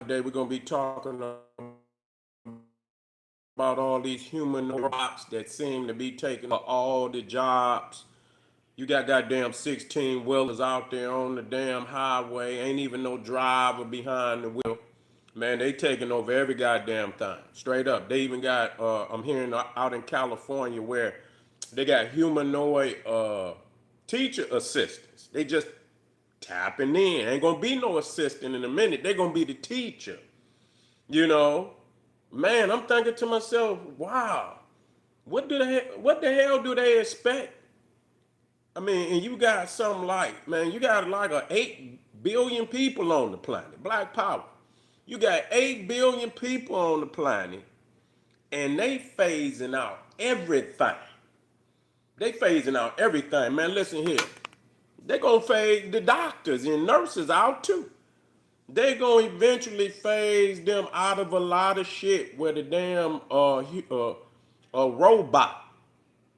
Today we're gonna be talking about all these human robots that seem to be taking all the jobs. You got goddamn 16 wheelers out there on the damn highway. Ain't even no driver behind the wheel. Man, they taking over every goddamn thing. Straight up. They even got I'm hearing out in California where they got humanoid teacher assistants. They just tapping in. Ain't gonna be no assistant in a minute. They gonna be the teacher. You know, man, I'm thinking to myself, wow, what the hell do they expect? I mean, and you got something like, man, you got like 8 billion people on the planet, Black Power. You got 8 billion people on the planet, and they phasing out everything. They phasing out everything, man. Listen here, they gonna phase the doctors and nurses out too. They gonna eventually phase them out of a lot of shit where the damn a robot,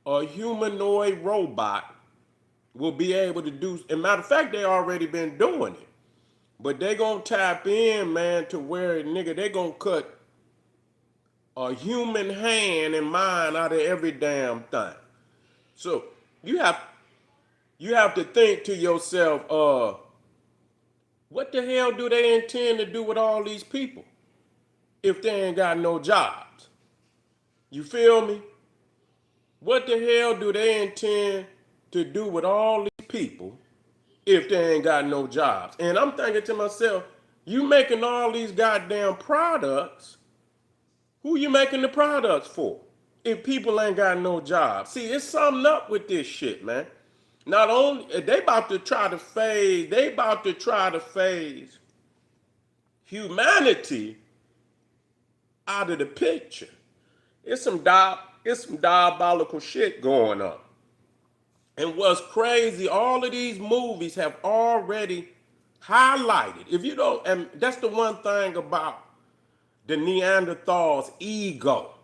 a humanoid robot will be able to do. And matter of fact, they already been doing it. But they gonna tap in, man, to where nigga they gonna cut a human hand and mind out of every damn thing. So you have you have to think to yourself, what the hell do they intend to do with all these people if they ain't got no jobs? You feel me? What the hell do they intend to do with all these people if they ain't got no jobs? And I'm thinking to myself, you making all these goddamn products, who you making the products for? If people ain't got no jobs. See, it's something up with this shit, man. Not only they about to try to phase, they about to try to phase humanity out of the picture. It's some diabolical shit going on. And what's crazy, all of these movies have already highlighted. If you don't, and that's the one thing about the Neanderthal's ego.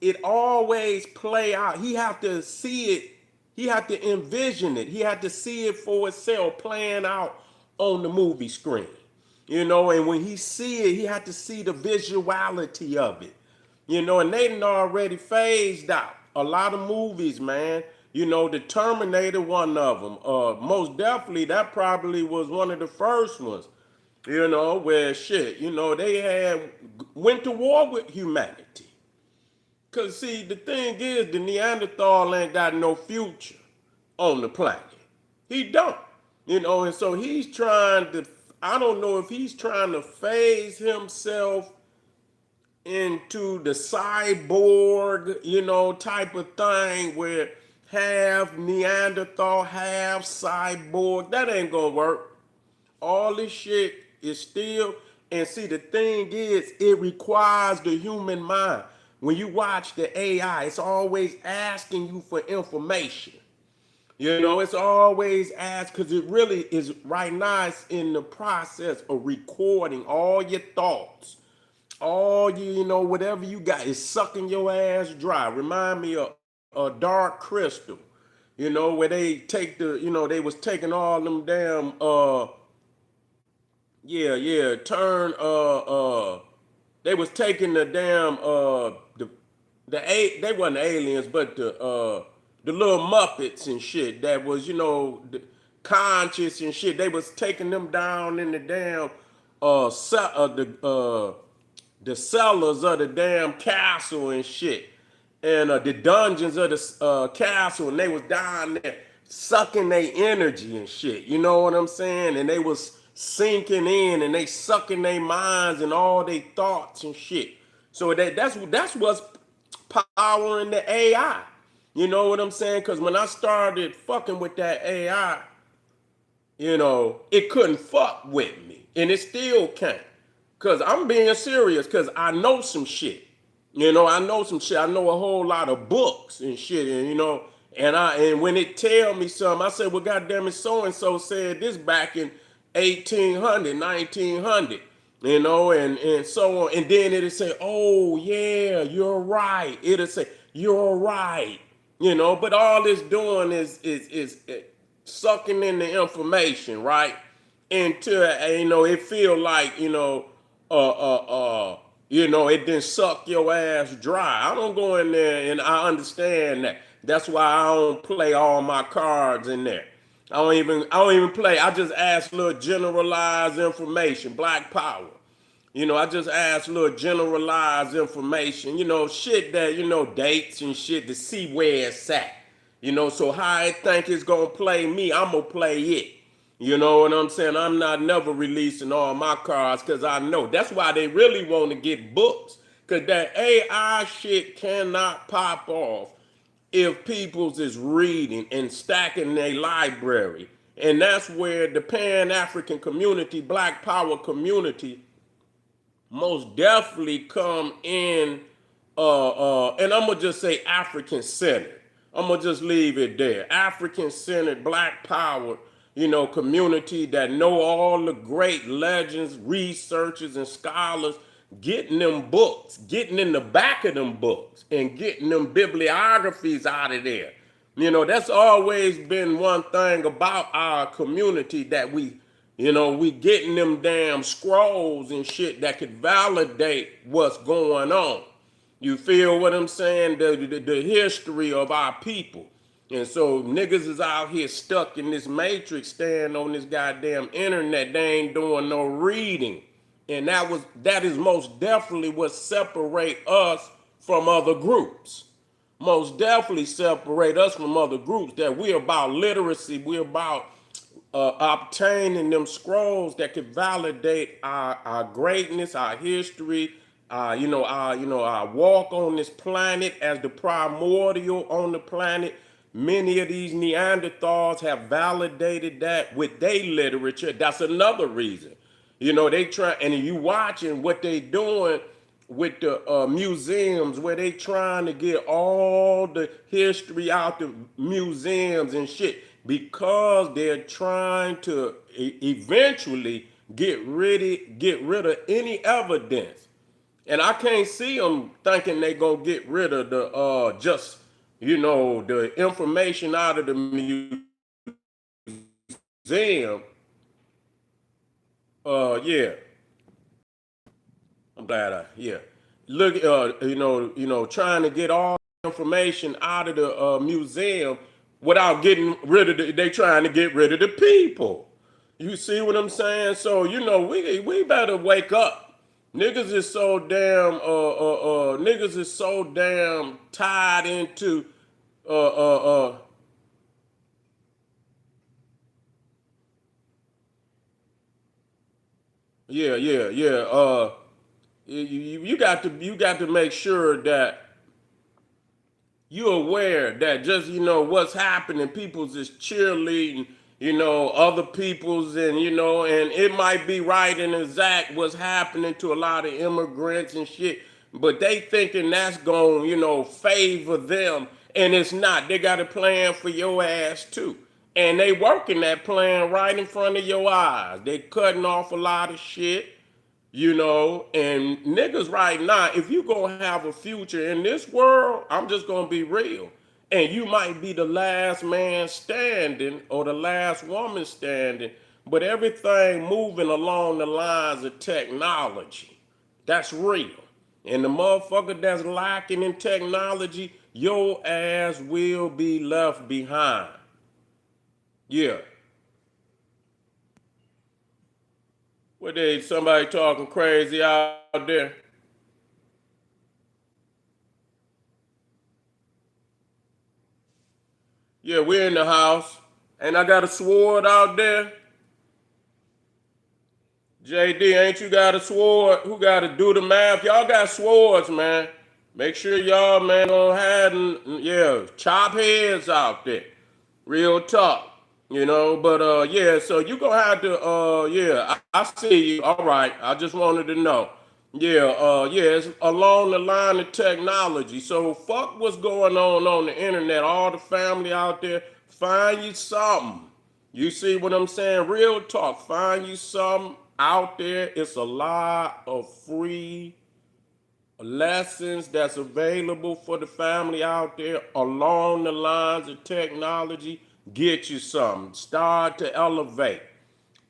It always play out. He have to see it. He had to envision it. He had to see it for itself playing out on the movie screen. You know, and when he see it, he had to see the visuality of it. You know, and they done already phased out a lot of movies, man. You know, the Terminator, one of them. Most definitely, that probably was one of the first ones. You know, where shit, you know, they had went to war with humanity. Cause see, the thing is, the Neanderthal ain't got no future on the planet. He don't. You know, and so he's trying to, I don't know if he's trying to phase himself into the cyborg, you know, type of thing where half Neanderthal, half cyborg. That ain't gonna work. All this shit is still, and see, the thing is, it requires the human mind. When you watch the AI, it's always asking you for information. You know, it's always asked because it really is right now, it's in the process of recording all your thoughts. All you know, whatever you got is sucking your ass dry. Remind me of a dark crystal. You know, where they take the, you know, they was taking all them damn turn they was taking the damn they wasn't aliens but the little muppets and shit that was, you know, conscious and shit. They was taking them down in the damn the cellars of the damn castle and shit, and the dungeons of the castle, and they was down there sucking their energy and shit. You know what I'm saying? And they was sinking in, and they sucking their minds and all their thoughts and shit. So that's what's powering the AI. You know what I'm saying? Because when I started fucking with that AI, you know, it couldn't fuck with me. And it still can't. Cause I'm being serious, cause I know some shit. You know, I know some shit. I know a whole lot of books and shit. And you know, and when it tell me something, I say, well, goddamn it, so and so said this back in 1800, 1900. You know, and so on. And then it'll say, oh yeah, you're right. It'll say, you're right. You know, but all it's doing is sucking in the information, right? Until you know it feel like, you know, uh, uh, uh, it didn't suck your ass dry. I don't go in there, and I understand that. That's why I don't play all my cards in there. I don't even play. I just ask little generalized information, black power. I just ask little generalized information, shit that, dates and shit to see where it's at. So how I think it's gonna play me, I'm gonna play it. You know what I'm saying? I'm not never releasing all my cards because I know that's why they really want to get books. Because that AI shit cannot pop off if people's is reading and stacking their library. And that's where the Pan African community, Black Power community, most definitely come in, and I'm gonna just say African centered. I'm gonna just leave it there. African centered, black power, community that know all the great legends, researchers, and scholars, getting them books, getting in the back of them books, and getting them bibliographies out of there. That's always been one thing about our community that we getting them damn scrolls and shit that could validate what's going on. You feel what I'm saying? The history of our people. And so niggas is out here stuck in this matrix, staying on this goddamn internet. They ain't doing no reading. And that is most definitely what separate us from other groups. Most definitely separate us from other groups. That we're about literacy. We're about obtaining them scrolls that could validate our greatness, our history, our walk on this planet as the primordial on the planet. Many of these Neanderthals have validated that with their literature. That's another reason. They try, and you watching what they doing with the museums where they trying to get all the history out the museums and shit because they're trying to eventually get rid of any evidence. And I can't see them thinking they gonna get rid of the just the information out of the museum. Yeah, I'm glad yeah. Look, trying to get all information out of the museum without getting rid of they trying to get rid of the people. You see what I'm saying? So we better wake up. Niggas is so damn tied into uh yeah, yeah, yeah. You got to make sure that you're aware that just what's happening, people's is cheerleading, other people's, and it might be right and exact what's happening to a lot of immigrants and shit, but they thinking that's going favor them, and it's not. They got a plan for your ass too, and they working that plan right in front of your eyes. They cutting off a lot of shit. And niggas right now, if you gonna have a future in this world, I'm just gonna be real. And you might be the last man standing or the last woman standing, but everything moving along the lines of technology. That's real. And the motherfucker that's lacking in technology, your ass will be left behind. Yeah. What they somebody talking crazy out there? Yeah, we're in the house. And I got a sword out there. JD, ain't you got a sword? Who got to do the math? Y'all got swords, man. Make sure y'all, man, don't have, yeah, chop heads out there. Real talk. But yeah, so you gonna have to yeah, I see you. All right. I just wanted to know. Yeah, yeah, it's along the line of technology. So fuck what's going on the internet. All the family out there, find you something. You see what I'm saying? Real talk. Find you something out there. It's a lot of free lessons that's available for the family out there along the lines of technology. Get you something. Start to elevate.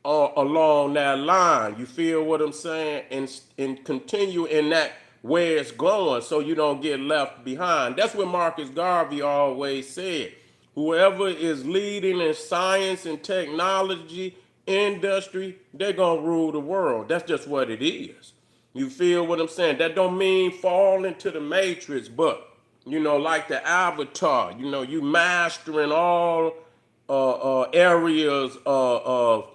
along that line. You feel what I'm saying? And continue in that where it's going so you don't get left behind. That's what Marcus Garvey always said. Whoever is leading in science and technology industry, they're gonna rule the world. That's just what it is. You feel what I'm saying? That don't mean fall into the matrix, but like the avatar, you mastering all areas of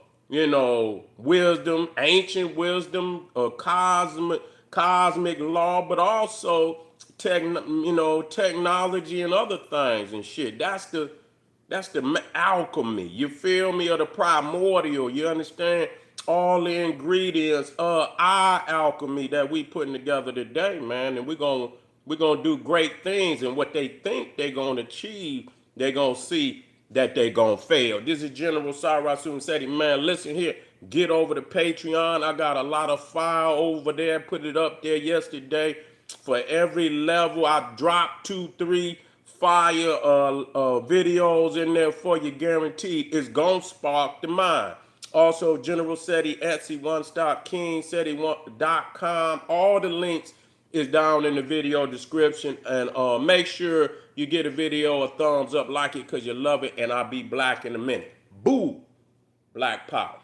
wisdom, ancient wisdom, cosmic law, but also technology and other things and shit. That's the alchemy. You feel me? Or the primordial. You understand? All the ingredients of our alchemy that we putting together today, man. And we're gonna do great things. And what they think they're gonna achieve, they're gonna see that they gonna fail. This is General Sarasun Seti. Man, listen here. Get over to Patreon. I got a lot of fire over there. Put it up there yesterday. For every level, I dropped 2, 3 fire videos in there for you, guaranteed. It's gonna spark the mind. Also, General Seti, Etsy, One Stop King, SETI.com. All the links is down in the video description. And make sure you get a video a thumbs up, like it because you love it, and I'll be black in a minute. Boo! Black power.